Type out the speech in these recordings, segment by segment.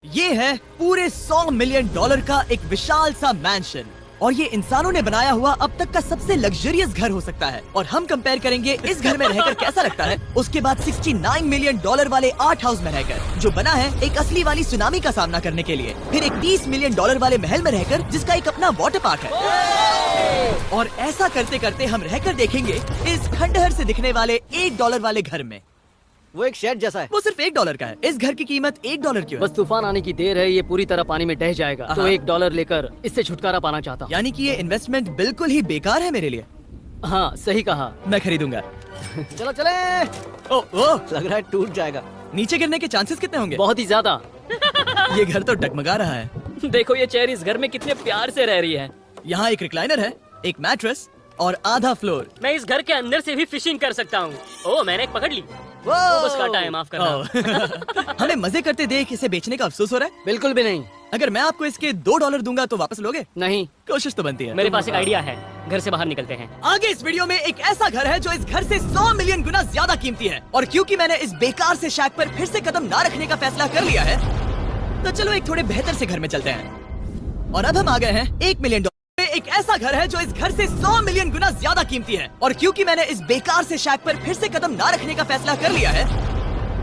ये है पूरे $100 मिलियन का एक विशाल सा मैंशन और ये इंसानों ने बनाया हुआ अब तक का सबसे लग्जरियस घर हो सकता है। और हम कंपेयर करेंगे इस घर में रहकर कैसा लगता है उसके बाद $69 मिलियन वाले आर्ट हाउस में रहकर, जो बना है एक असली वाली सुनामी का सामना करने के लिए। फिर एक $30 मिलियन वाले महल में रहकर जिसका एक अपना वाटर पार्क है। और ऐसा करते करते हम रहकर देखेंगे इस खंडहर से दिखने वाले $1 वाले घर में। वो एक शेड जैसा है। वो सिर्फ $1 का है। इस घर की कीमत $1 क्यों है? बस तूफान आने की देर है, ये पूरी तरह पानी में ढह जाएगा। तो $1 लेकर इससे छुटकारा पाना चाहता हूँ। यानी कि ये इन्वेस्टमेंट बिल्कुल ही बेकार है मेरे लिए। हाँ सही कहा। मैं खरीदूंगा। चलो चले। ओ, लग रहा है टूट जाएगा। नीचे गिरने के चांसेस कितने होंगे? बहुत ही ज्यादा। ये घर तो डगमगा रहा है। देखो ये चेयर इस घर में कितने प्यार से रह रही है। यहाँ एक रिक्लाइनर है, एक मैट्रेस और आधा फ्लोर। मैं इस घर के अंदर से भी फिशिंग कर सकता हूँ। ओह मैंने एक पकड़ ली। वो बस काटा है, माफ करना। हमें मजे करते देख इसे बेचने का अफसोस हो रहा है। बिल्कुल भी नहीं। अगर मैं आपको इसके $2 दूंगा तो वापस लोगे? नहीं, कोशिश तो बनती है। मेरे पास एक आइडिया है। घर से बाहर निकलते हैं। आगे इस वीडियो में एक ऐसा घर है जो इस घर से 100 मिलियन गुना ज्यादा कीमती है। और क्योंकि मैंने इस बेकार से शैक पर फिर से कदम ना रखने का फैसला कर लिया है, तो चलो एक थोड़े बेहतर से घर में चलते हैं। और अब हम आ गए हैं $1 मिलियन। एक ऐसा घर है जो इस घर से 100 मिलियन गुना ज्यादा कीमती है। और क्योंकि मैंने इस बेकार से शैक पर फिर से कदम ना रखने का फैसला कर लिया है,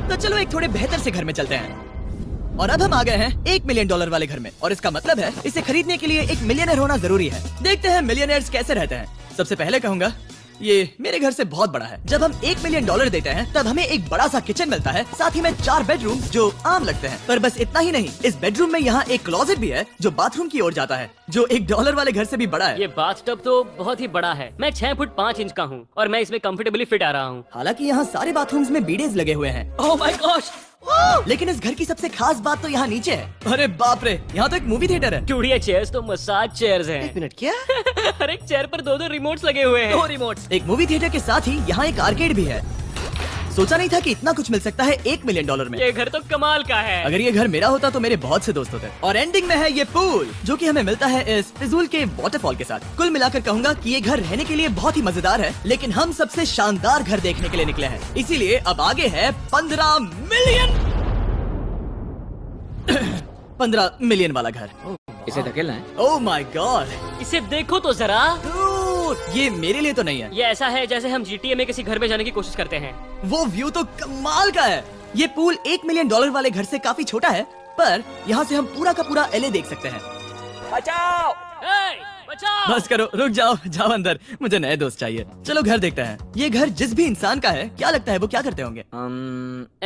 तो चलो एक थोड़े बेहतर से घर में चलते हैं। और अब हम आ गए हैं $1 मिलियन वाले घर में। और इसका मतलब है इसे खरीदने के लिए एक मिलियनर होना जरूरी है। देखते हैं मिलियनर्स कैसे रहते हैं। सबसे पहले कहूंगा ये मेरे घर से बहुत बड़ा है। जब हम $1 मिलियन देते हैं तब हमें एक बड़ा सा किचन मिलता है, साथ ही में 4 बेडरूम जो आम लगते हैं। पर बस इतना ही नहीं, इस बेडरूम में यहाँ एक क्लोजेट भी है जो बाथरूम की ओर जाता है, जो $1 वाले घर से भी बड़ा है। ये बाथटब तो बहुत ही बड़ा है। मैं 6 फुट 5 इंच का हूँ और मैं इसमें कंफर्टेबली फिट आ रहा हूँ। हालांकि यहाँ सारे बाथरूम्स में बीडेज लगे हुए हैं। Oh my gosh! लेकिन इस घर की सबसे खास बात तो यहाँ नीचे है। अरे बाप रे, यहाँ तो एक मूवी थिएटर है। टूडिया चेयर्स तो मसाज चेयर्स हैं। 1 मिनट क्या? हर एक चेयर पर 2-2 रिमोट्स लगे हुए हैं। 2 रिमोट्स। एक मूवी थिएटर के साथ ही यहाँ एक आर्केड भी है। सोचा नहीं था कि इतना कुछ मिल सकता है $1 मिलियन में। ये घर तो कमाल का है। अगर ये घर मेरा होता तो मेरे बहुत से दोस्त होते। और एंडिंग में है ये पूल, जो कि हमें मिलता है इस फिजूल के वाटरफॉल के साथ। कुल मिलाकर कहूंगा कि ये घर रहने के लिए बहुत ही मजेदार है, लेकिन हम सबसे शानदार घर देखने के लिए निकले हैं। इसीलिए अब आगे है 15 मिलियन वाला घर। इसे धकेलना है। ओह माय गॉड, इसे देखो तो जरा। ये मेरे लिए तो नहीं है। ये ऐसा है जैसे हम GTA में किसी घर में जाने की कोशिश करते हैं। वो व्यू तो कमाल का है। ये पूल $1 मिलियन वाले घर से काफी छोटा है, पर यहाँ से हम पूरा का पूरा LA देख सकते हैं। बचाओ! बचाओ! बस करो, रुक जाओ, जाओ अंदर, मुझे नए दोस्त चाहिए। चलो घर देखते हैं। ये घर जिस भी इंसान का है, क्या लगता है वो क्या करते होंगे?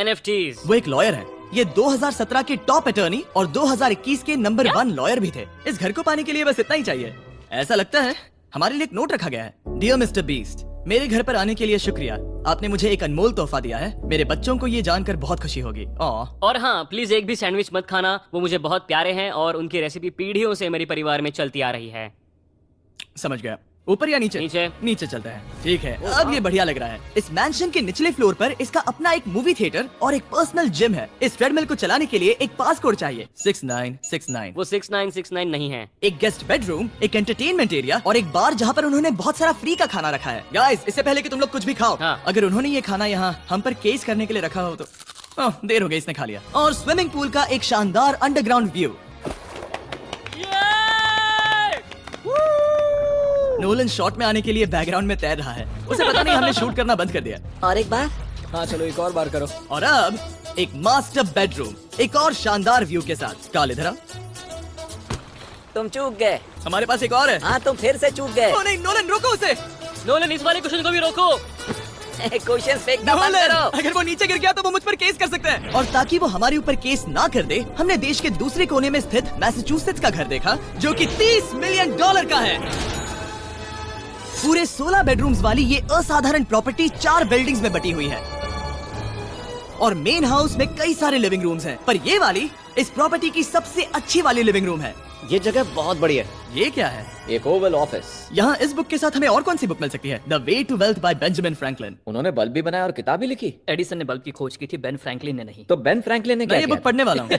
NFTs। वो एक लॉयर है। ये 2017 के टॉप अटर्नी और 2021 के नंबर 1 लॉयर भी थे। इस घर को पाने के लिए बस इतना ही चाहिए। ऐसा लगता है हमारे लिए एक नोट रखा गया है। डियर मिस्टर बीस्ट, मेरे घर पर आने के लिए शुक्रिया। आपने मुझे एक अनमोल तोहफा दिया है। मेरे बच्चों को ये जानकर बहुत खुशी होगी। और हाँ, प्लीज एक भी सैंडविच मत खाना। वो मुझे बहुत प्यारे हैं और उनकी रेसिपी पीढ़ियों से मेरे परिवार में चलती आ रही है। समझ गया। ऊपर या नीचे? नीचे। नीचे चलता है। ठीक है, अब ये बढ़िया लग रहा है। इस मैंशन के निचले फ्लोर पर इसका अपना एक मूवी थिएटर और एक पर्सनल जिम है। इस ट्रेडमिल को चलाने के लिए एक पासकोड चाहिए, 6969। वो 6969 नहीं है। एक गेस्ट बेडरूम, एक एंटरटेनमेंट एरिया और एक बार जहाँ पर उन्होंने बहुत सारा फ्री का खाना रखा है। गाइस, इससे पहले कि तुम लोग कुछ भी खाओ, हाँ। अगर उन्होंने ये खाना यहाँ हम पर केस करने के लिए रखा हो तो देर हो गई, इसने खा लिया। और स्विमिंग पूल का एक शानदार अंडरग्राउंड व्यू। नोलन शॉट में आने के लिए बैकग्राउंड में तैर रहा है। उसे पता नहीं हमने शूट करना बंद कर दिया। और एक बार? हाँ चलो एक और बार करो। और अब एक मास्टर बेडरूम, एक और शानदार व्यू के साथ। काल इधर आ। तुम चूक गए। हमारे पास एक और है। हाँ तुम फिर से चूक गए। ओ नहीं, नोलन रोको उसे। नोलन, इस वाले क्वेश्चन को भी रोको। क्वेश्चन फेंकना बंद नोलन, करो। अगर वो नीचे गिर गया तो वो मुझ पर केस कर सकते हैं। और ताकि वो हमारे ऊपर केस ना कर दे, हमने देश के दूसरे कोने में स्थित मैसाचुसेट्स का घर देखा, जो कि $30 मिलियन का है। पूरे 16 बेडरूम्स वाली ये असाधारण प्रॉपर्टी 4 बिल्डिंग्स में बटी हुई है और मेन हाउस में कई सारे लिविंग रूम्स हैं। पर ये वाली इस प्रॉपर्टी की सबसे अच्छी वाली लिविंग रूम है। ये जगह बहुत बड़ी है। ये क्या है? एक ओवल ऑफिस। यहाँ इस बुक के साथ हमें और कौन सी बुक मिल सकती है? The way to wealth by Benjamin Franklin. उन्होंने बल्ब भी बनाया और किताब भी लिखी। एडिसन ने बल्ब की खोज की थी, बेन फ्रैंकलिन ने नहीं। तो बेन फ्रैंकलिन ने मैं क्या ये किया? बुक पढ़ने वाला हूँ।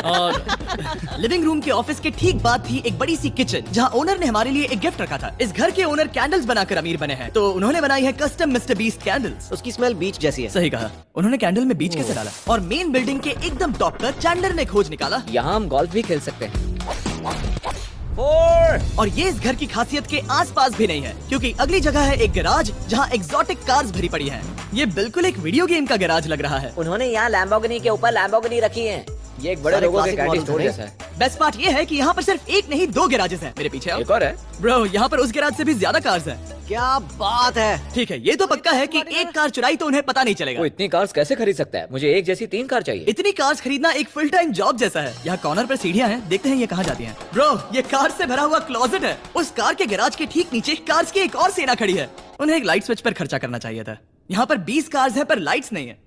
और लिविंग रूम के ऑफिस के ठीक बाद थी एक बड़ी सी किचन, जहाँ ओनर ने हमारे लिए एक गिफ्ट रखा था। इस घर के ओनर कैंडल्स बनाकर अमीर बने हैं, तो उन्होंने बनाई है कस्टम मिस्टर बीस्ट कैंडल्स। उसकी स्मेल बीच जैसी है। सही कहा, उन्होंने कैंडल में बीच कैसे डाला? और मेन बिल्डिंग के एकदम टॉप पर चैंडलर ने खोज निकाला। यहाँ हम गोल्फ भी खेल सकते हैं। और ये इस घर की खासियत के आसपास भी नहीं है, क्योंकि अगली जगह है एक गैराज जहाँ एग्जॉटिक कार्स भरी पड़ी हैं। ये बिल्कुल एक वीडियो गेम का गैराज लग रहा है। उन्होंने यहाँ लैम्बोर्गिनी के ऊपर लैम्बोर्गिनी रखी है। ये एक बड़े सारे लोगों के classic कैंडी models स्टोर हैं। जैसा है। बेस्ट पार्ट ये है कि यहाँ पर सिर्फ एक नहीं 2 गैराजेस हैं। मेरे पीछे आओ। एक और है। ब्रो, यहाँ पर उस गैराज से भी ज्यादा कार्स हैं। क्या बात है। ठीक है, ये तो पक्का है कि एक कार चुराई तो उन्हें पता नहीं चलेगा। वो इतनी कार्स कैसे खरीद सकता है? मुझे एक जैसी 3 कार चाहिए। इतनी कार्स खरीदना एक फुल टाइम जॉब जैसा है। यहाँ कॉर्नर पर सीढ़ियाँ हैं, देखते हैं ये कहाँ जाती हैं। ब्रो, ये कार से भरा हुआ क्लोजेट है। उस कार के गैराज के ठीक नीचे कार्स की एक और सेना खड़ी है। उन्हें एक लाइट स्विच पर खर्चा करना चाहिए था। यहाँ पर 20 कार्स हैं पर लाइट्स नहीं है।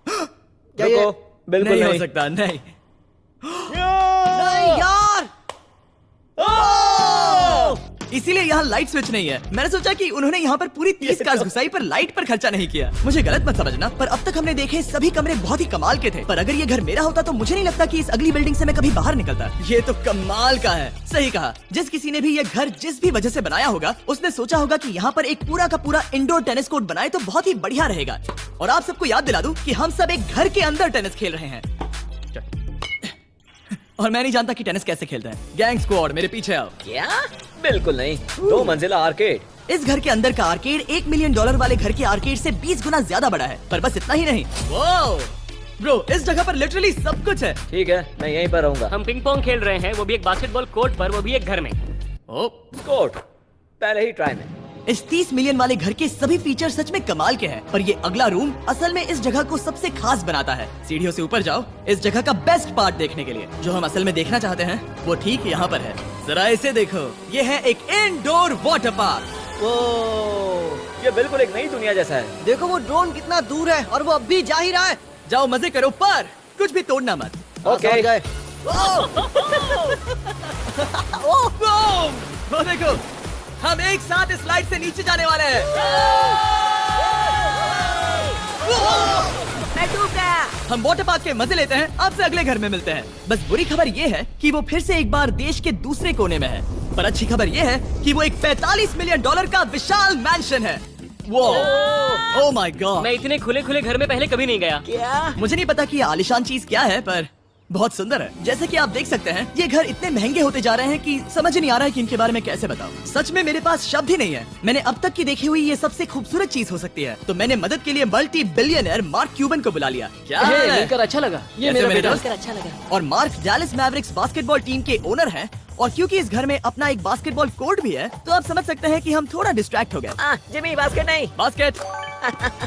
क्या ये? बिल्कुल नहीं हो नहीं। सकता, नहीं। नहीं यार। इसीलिए यहाँ लाइट स्विच नहीं है। मैंने सोचा कि उन्होंने यहाँ पर पूरी 30 कार्स घुसाई पर लाइट पर खर्चा नहीं किया। मुझे गलत मत समझना, पर अब तक हमने देखे सभी कमरे बहुत ही कमाल के थे। पर अगर ये घर मेरा होता तो मुझे नहीं लगता कि इस अगली बिल्डिंग से मैं कभी बाहर निकलता। ये तो कमाल का है। सही कहा, जिस किसी ने भी ये घर जिस भी वजह से बनाया होगा, उसने सोचा होगा कि यहाँ पर एक पूरा का पूरा इंडोर टेनिस कोर्ट बनाए तो बहुत ही बढ़िया रहेगा। और आप सबको याद दिला दूं कि हम सब एक घर के अंदर टेनिस खेल रहे हैं। और मैं नहीं जानता कि टेनिस कैसे खेलते हैं। गैंग स्क्वाड, मेरे पीछे आओ। क्या? बिल्कुल नहीं। 2 मंजिला आर्केड। इस घर के अंदर का आर्केड $1 मिलियन वाले घर के आर्केड से 20 गुना ज्यादा बड़ा है। पर बस इतना ही नहीं, वाओ ब्रो, इस जगह पर लिटरली सब कुछ है। ठीक है, मैं यहीं पर रहूंगा। हम पिंग पोंग खेल रहे हैं, वो भी एक बास्केटबॉल कोर्ट पर, वो भी एक घर में। ओ, कोर्ट पहले ही ट्राई में। इस 30 मिलियन वाले घर के सभी फीचर सच में कमाल के हैं। पर ये अगला रूम असल में इस जगह को सबसे खास बनाता है। सीढ़ियों से ऊपर जाओ इस जगह का बेस्ट पार्ट देखने के लिए। जो हम असल में देखना चाहते हैं वो ठीक यहाँ पर है। जरा इसे देखो, ये है एक इंडोर वाटर पार्क। ये बिल्कुल एक नई दुनिया जैसा है। देखो वो ड्रोन कितना दूर है और वो अब भी जा ही रहा है। जाओ मजे करो, पर कुछ भी तोड़ना मत। ओके। वो देखो, हम एक साथ इस लाइट से नीचे जाने वाले हैं। मैं डूब गया। हम वाटर पार्क के मजे लेते हैं, आपसे अगले घर में मिलते हैं। बस बुरी खबर ये है कि वो फिर से एक बार देश के दूसरे कोने में है। पर अच्छी खबर ये है कि वो एक $45 मिलियन का विशाल मैंशन है। वो ओह माय गॉड, मैं इतने खुले खुले घर में पहले कभी नहीं गया। क्या? मुझे नहीं पता कि ये आलिशान चीज क्या है, पर बहुत सुंदर है। जैसे कि आप देख सकते हैं, ये घर इतने महंगे होते जा रहे हैं कि समझ नहीं आ रहा है कि इनके बारे में कैसे बताऊं। सच में मेरे पास शब्द ही नहीं है। मैंने अब तक की देखी हुई ये सबसे खूबसूरत चीज हो सकती है। तो मैंने मदद के लिए मल्टी बिलियनर मार्क क्यूबन को बुला लिया। क्या हाल है? मिलकर अच्छा लगा। ये मेरा बेटा मिलकर अच्छा लगा। और mark Dallas Mavericks basketball team के ओनर हैं। और क्योंकि इस घर में अपना एक बास्केटबॉल कोर्ट भी है, तो आप समझ सकते हैं कि हम थोड़ा डिस्ट्रैक्ट हो गए। जिमी बास्केट नहीं। बास्केट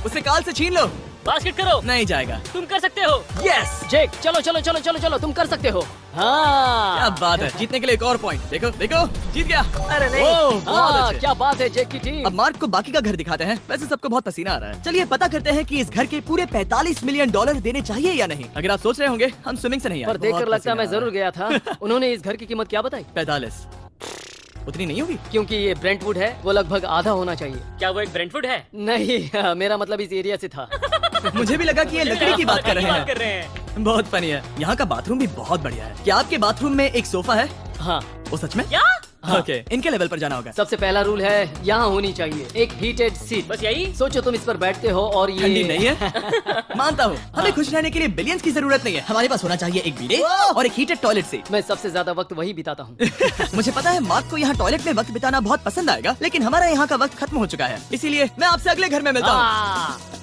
उसे काल से छीन लो। बास्केट करो, नहीं जाएगा। तुम कर सकते हो। यस, जेक चलो चलो चलो चलो चलो, तुम कर सकते हो। हाँ क्या बात है। जीतने के लिए एक और पॉइंट। देखो देखो, जीत गया। अरे नहीं। ओह, बहुत अच्छे। क्या बात है जेक की टीम। अब मार्क को बाकी का घर दिखाते हैं। वैसे सबको बहुत पसीना आ रहा है। चलिए पता करते हैं कि इस घर के पूरे $45 मिलियन देने चाहिए या नहीं। अगर आप सोच रहे होंगे हम स्विमिंग से नहीं आए, पर देखकर बहुत लगता है मैं पसीना आ जरूर गया था। उन्होंने इस घर की कीमत क्या बताई? 45 उतनी नहीं होगी। क्योंकि ये ब्रेंटवुड है, वो लगभग आधा होना चाहिए। क्या वो एक ब्रेंटफुड है? नहीं, मेरा मतलब इस एरिया से था। मुझे भी लगा कि ये लकड़ी की बात कर रहे बात कर हैं। रहे हैं। बहुत फनी है। यहाँ का बाथरूम भी बहुत बढ़िया है। क्या आपके बाथरूम में एक सोफा है? हाँ, वो सच में? क्या? ओके, इनके लेवल पर जाना होगा। सबसे पहला रूल है यहाँ होनी चाहिए एक हीटेड सीट। बस यही? सोचो तुम इस पर बैठते हो और ये ठंडी नहीं है। मानता हूँ, हमें खुश रहने के लिए बिलियंस की जरूरत नहीं है। हमारे पास होना चाहिए एक बीडे और एक हीटेड टॉयलेट सीट। मैं सबसे ज्यादा वक्त वही बिताता हूँ। मुझे पता है मार्क को यहाँ टॉयलेट में वक्त बिताना बहुत पसंद आएगा, लेकिन हमारा यहाँ का वक्त खत्म हो चुका है। इसीलिए मैं आपसे अगले घर में मिलता हूँ।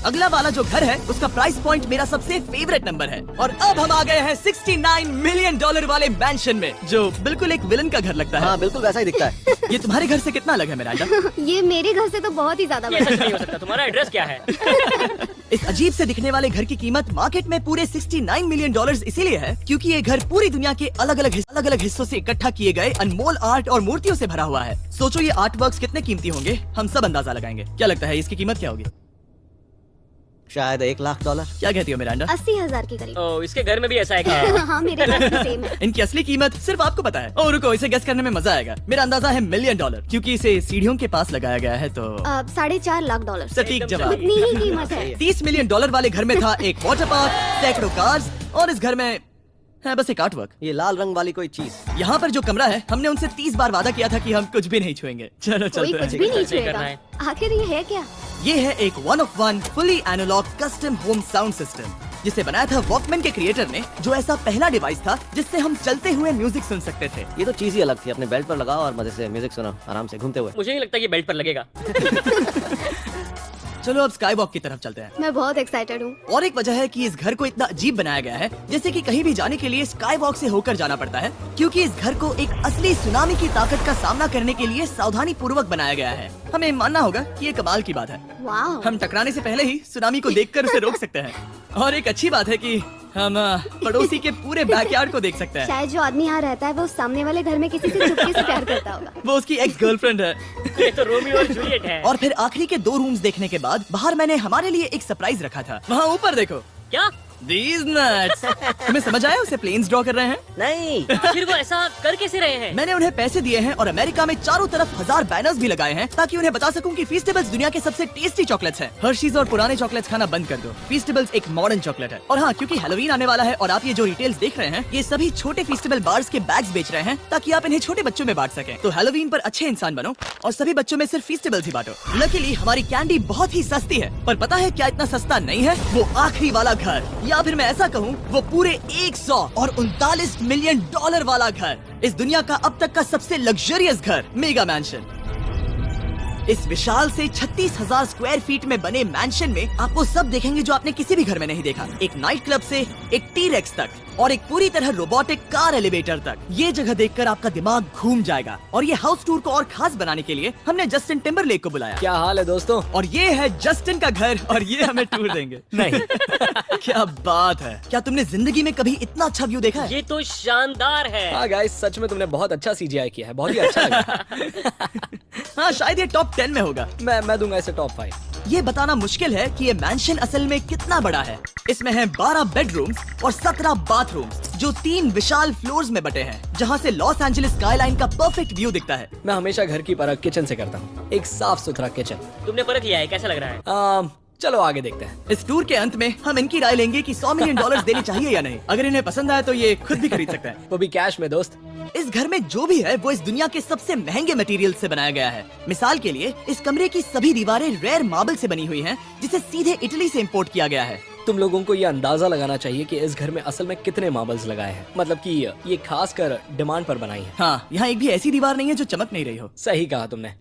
अगला वाला जो घर है उसका प्राइस पॉइंट मेरा सबसे फेवरेट नंबर है। और अब हम आ गए हैं $69 मिलियन वाले मैंशन में, जो बिल्कुल एक विलन का घर लगता है। हाँ, बिल्कुल वैसा ही दिखता है। ये तुम्हारे घर से कितना अलग है मिरांडा? ये मेरे घर से तो बहुत ही ज्यादा ये बड़ा सच नहीं हो सकता। तुम्हारा एड्रेस क्या है? इस अजीब से दिखने वाले घर की कीमत मार्केट में पूरे $69 मिलियन इसीलिए है क्योंकि ये घर पूरी दुनिया के अलग अलग हिस्सों से इकट्ठा किए गए अनमोल आर्ट और मूर्तियों से भरा हुआ है। सोचो ये आर्ट वर्क्स कितने कीमती होंगे, हम सब अंदाजा लगाएंगे। क्या लगता है इसकी कीमत क्या होगी? शायद $1,00,000। क्या कहती हो मिरांडा? 80,000 के करीब। ओ, इसके घर में भी ऐसा है क्या? हाँ मेरे घर भी सेम है। इनकी असली कीमत सिर्फ आपको पता है। और रुको, इसे गेस करने में मजा आएगा। मेरा अंदाजा है $1 मिलियन, क्योंकि इसे सीढ़ियों के पास लगाया गया है। तो $4.5 लाख। सटीक जवाब। इतनी ही कीमत है। $30 मिलियन वाले घर में था एक वाटर पार्क, सैकड़ों कार्स, और इस घर में है बस एक आर्टवर्क। ये लाल रंग वाली कोई चीज। यहाँ पर जो कमरा है, हमने उनसे 30 बार वादा किया था कि हम कुछ भी नहीं छुएंगे। चलो कोई चलते कुछ हैं। भी नहीं कैसे करना छुएगा। है? आखिर ये है क्या? ये है एक 1 of 1 fully analog custom home sound system, जिसे बनाया था वॉकमैन के क्रिएटर ने, जो ऐसा पहला डिवाइस था जिससे हम चलते हुए म्यूजिक सुन सकते थे। ये तो चीज ही अलग थी। अपने बेल्ट पर लगाओ और मजे से म्यूजिक सुनो, आराम से घूमते हुए। मुझे नहीं लगता कि बेल्ट पर लगेगा। चलो अब स्काई वॉक की तरफ चलते हैं। मैं बहुत एक्साइटेड हूँ। और एक वजह है कि इस घर को इतना अजीब बनाया गया है, जैसे कि कहीं भी जाने के लिए स्काई वॉक से होकर जाना पड़ता है, क्योंकि इस घर को एक असली सुनामी की ताकत का सामना करने के लिए सावधानी पूर्वक बनाया गया है। हमें मानना होगा कि ये कमाल की बात है। वाह। हम टकराने से पहले ही सुनामी को देखकर उसे रोक सकते हैं। और एक अच्छी बात है कि हम पड़ोसी के पूरे बैकयार्ड को देख सकते हैं। शायद जो आदमी यहाँ रहता है वो सामने वाले घर में किसी से चुपके से प्यार करता होगा। वो उसकी एक्स गर्लफ्रेंड है। ये तो रोमियो और जूलियट है। और फिर आखिरी के 2 रूम्स देखने के बाद बाहर मैंने हमारे लिए एक सरप्राइज रखा था। वहाँ ऊपर देखो। क्या? These nuts। तुम्हें समझ आया उसे प्लेन्स ड्रॉ कर रहे हैं? नहीं। फिर वो ऐसा कर कैसे रहे हैं? मैंने उन्हें पैसे दिए हैं और अमेरिका में चारों तरफ 1000 बैनर्स भी लगाए हैं, ताकि उन्हें बता सकूं कि फीस्टेबल्स दुनिया के सबसे टेस्टी चॉकलेट्स हैं। हर्शीज और पुराने चॉकलेट्स खाना बंद कर दो। फीस्टेबल्स एक मॉडर्न चॉकलेट है। और हाँ, क्योंकि हैलोवीन आने वाला है और आप ये जो रिटेल्स देख रहे हैं, ये सभी छोटे फीस्टेबल बार्स के बैग्स बेच रहे हैं, ताकि आप इन्हें छोटे बच्चों में बांट सकें। तो हैलोवीन पर अच्छे इंसान बनो और सभी बच्चों में सिर्फ फीस्टेबल्स ही बांटो। लकीली हमारी कैंडी बहुत ही सस्ती है, पर पता है क्या इतना सस्ता नहीं है? वो आखिरी वाला घर, या फिर मैं ऐसा कहूँ वो पूरे 139 मिलियन डॉलर वाला घर। इस दुनिया का अब तक का सबसे लग्जरियस घर, मेगा मैंशन। इस विशाल से 36,000 स्क्वायर फीट में बने मैंशन में आपको सब देखेंगे जो आपने किसी भी घर में नहीं देखा। एक नाइट क्लब से एक टी-रेक्स तक और एक पूरी तरह रोबोटिक कार एलिवेटर तक। ये जगह देखकर आपका दिमाग घूम जाएगा। और ये हाउस टूर को और खास बनाने के लिए हमने जस्टिन टिम्बरलेक को बुलाया। क्या हाल है दोस्तों? और ये है जस्टिन का घर और ये हमें टूर देंगे। नहीं। क्या बात है। क्या तुमने जिंदगी में कभी इतना अच्छा व्यू देखा है? ये तो शानदार है। हाँ गाइस, सच में तुमने बहुत अच्छा CGI किया है। बहुत ही अच्छा लगा। हाँ, शायद ये टॉप 10 में होगा। मैं दूंगा इसे टॉप 5। ये बताना मुश्किल है कि ये मैंशन असल में कितना बड़ा है। इसमें है 12 बेडरूम्स और 17 बाथरूम्स, जो 3 विशाल फ्लोर्स में बटे हैं, जहाँ से लॉस एंजलिस स्काईलाइन का परफेक्ट व्यू दिखता है। मैं हमेशा घर की परख किचन से करता हूँ। एक साफ सुथरा किचन। तुमने परख लिया है, कैसा लग रहा है? चलो आगे देखते हैं। इस टूर के अंत में हम इनकी राय लेंगे कि $100 मिलियन देने चाहिए या नहीं। अगर इन्हें पसंद आए तो ये खुद भी खरीद सकते हैं। वो भी कैश में दोस्त। इस घर में जो भी है वो इस दुनिया के सबसे महंगे मटेरियल से बनाया गया है। मिसाल के लिए इस कमरे की सभी दीवारें रेयर मार्बल से बनी हुई हैं, जिसे सीधे इटली से इंपोर्ट किया गया है। तुम लोगों को ये अंदाजा लगाना चाहिए कि इस घर में असल में कितने मार्बल्स लगाए हैं। मतलब कि ये खास कर डिमांड पर बनाई है। हाँ, यहाँ एक भी ऐसी दीवार नहीं है जो चमक नहीं रही हो। सही कहा तुमने।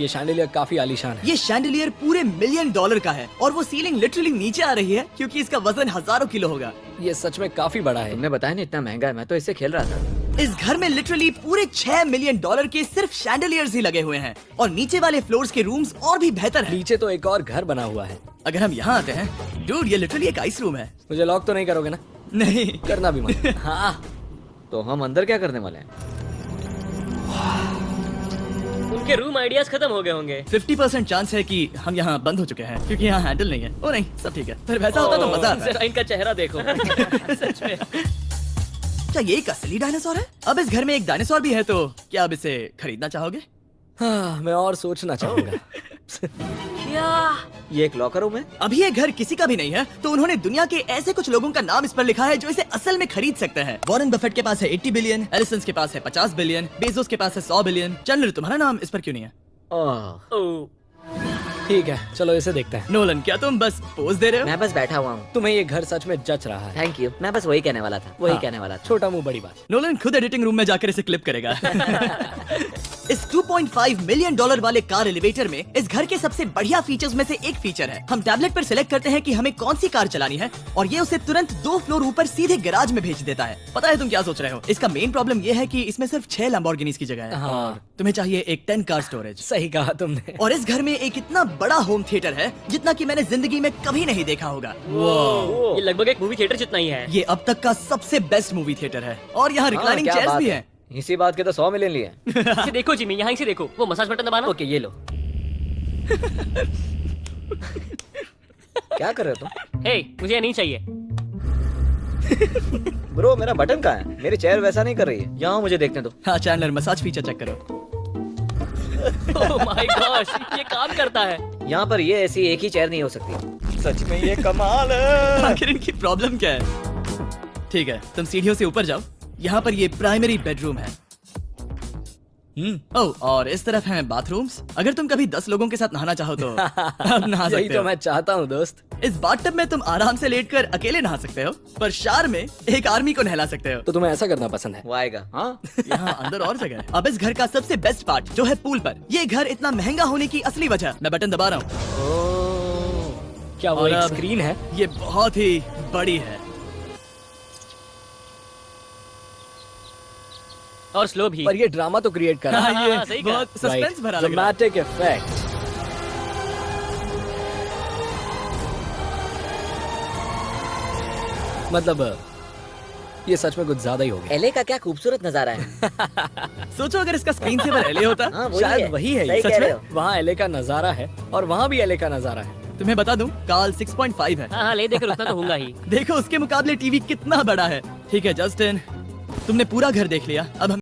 ये शैंडिलियर काफी आलीशान है। ये शैंडिलियर पूरे $1 मिलियन का है और वो सीलिंग लिटरली नीचे आ रही है, क्योंकि इसका वजन हजारों किलो होगा। ये सच में काफी बड़ा है। तुमने बताया ना इतना महंगा है, मैं तो इससे खेल रहा था। इस घर में लिटरली पूरे $6 मिलियन के सिर्फ शैंडिलियर्स ही लगे हुए हैं। और नीचे वाले फ्लोर्स के रूम्स और भी बेहतर हैं। नीचे तो एक और घर बना हुआ है। अगर हम यहाँ आते हैं, डूड, ये लिटरली एक आइस रूम है। मुझे लॉक तो नहीं करोगे ना? नहीं। करना भी मत। हाँ। तो हम अंदर क्या करने वाले हैं? उनके रूम आइडियाज खत्म हो गए होंगे। 50% चांस है कि हम यहाँ बंद हो चुके हैं, क्योंकि यहाँ हैंडल नहीं है। ओ नहीं, सब ठीक है। पर वैसा होता तो मजा आता। जरा इनका चेहरा देखो। सच में। क्या ये एक असली डायनासोर है? अब इस घर में एक डायनासोर भी है, तो क्या अब इसे खरीदना चाहोगे? हाँ, मैं और सोचना चाहूंगा। क्या? ये एक लॉकर रूम है? अभी ये घर किसी का भी नहीं है, तो उन्होंने दुनिया के ऐसे कुछ लोगों का नाम इस पर लिखा है जो इसे असल में खरीद सकते हैं। वॉरेन बफेट के पास है 80 बिलियन, एलिसन के पास है 50 बिलियन, बेजोस के पास है 100 बिलियन। चंद्र, तुम्हारा नाम इस पर क्यों नहीं है? ओह, ठीक है, चलो इसे देखते हैं। नोलन, क्या तुम बस पोज दे रहे हो? मैं बस बैठा हुआ हूँ। तुम्हें ये घर सच में जच रहा है। Thank you. मैं बस वही कहने वाला था। वही हाँ। कहने वाला था। छोटा मुंह बड़ी बात। नोलन खुद एडिटिंग रूम में जाकर इसे क्लिप करेगा। इस $2.5 मिलियन वाले कार एलिवेटर में इस घर के सबसे बढ़िया फीचर्स में से एक फीचर है। हम टैबलेट पर सिलेक्ट करते हैं कि हमें कौन सी कार चलानी है और ये उसे तुरंत 2 फ्लोर ऊपर सीधे गैराज में भेज देता है। पता है तुम क्या सोच रहे हो? इसका मेन प्रॉब्लम ये है कि इसमें सिर्फ 6 लैम्बोर्गिनीज की जगह है। हाँ। और तुम्हें चाहिए एक 10 कार स्टोरेज। सही कहा तुमने। और इस घर में एक इतना बड़ा होम थिएटर है जितना कि मैंने जिंदगी में कभी नहीं देखा होगा। ये लगभग एक मूवी थिएटर जितना ही है। ये अब तक का सबसे बेस्ट मूवी थिएटर है और यहाँ रिक्लाइनिंग क्या चेयर्स बात भी है। हैं। इसी बात के तो 100 मिलियन लिए। इसे देखो जिमी, यहाँ इसे देखो। वो मसाज बटन दबाना। ओके, ये लो। क्या कर रहे हो तुम? हे, मुझे ये नहीं चाहिए। ब्रो मेरा बटन कहाँ है? मेरी चेयर वैसा नहीं कर रही है। यहाँ मुझे देखने दो। हाँ चैंडलर, मसाज फीचर चेक करो। ओह माय गॉश, ये काम करता है। यहाँ पर ये ऐसी एक ही चेयर नहीं हो सकती। सच में ये कमाल है। आखिर इनकी प्रॉब्लम क्या है? ठीक है, तुम सीढ़ियों से ऊपर जाओ। यहाँ पर ये प्राइमरी बेडरूम है। ओह, और इस तरफ हैं बाथरूम्स। अगर तुम कभी 10 लोगों के साथ नहाना चाहो तो अब नहा यही सकते तो हो। मैं चाहता हूँ दोस्त। इस बाथटब में तुम आराम से लेटकर अकेले नहा सकते हो, पर शार में एक आर्मी को नहला सकते हो। तो तुम्हें ऐसा करना पसंद है? वो आएगा। हाँ यहाँ अंदर और जगह है। अब इस घर का सबसे बेस्ट पार्ट जो है पूल पर। ये घर इतना महंगा होने की असली वजह, मैं बटन दबा रहा हूँ। क्या वो और एक अब स्क्रीन है? ये बहुत ही बड़ी है। और स्लो भी। पर ये ड्रामा तो क्रिएट कर रहा है। हाँ, ये सही कहा। बहुत सस्पेंस भरा लग रहा है। Dramatic effect. मतलब ये सच में कुछ ज्यादा ही हो गया। एले का क्या खूबसूरत नजारा है। सोचो अगर इसका स्क्रीन सेवर एले होता। हाँ वही शायद है। वही है सही ये। सच कह में? रहे हो। वहाँ एले का नजारा है और वहाँ भी एले का नजारा है। तुम्हें बता दूं, काल 6.5 है। हाँ हाँ, ले देकर उतना तो होगा ही। देखो उसके मुकाबले टीवी कितना बड़ा है। ठीक है जस्टिन, तुमने पूरा घर देख लिया, अब हम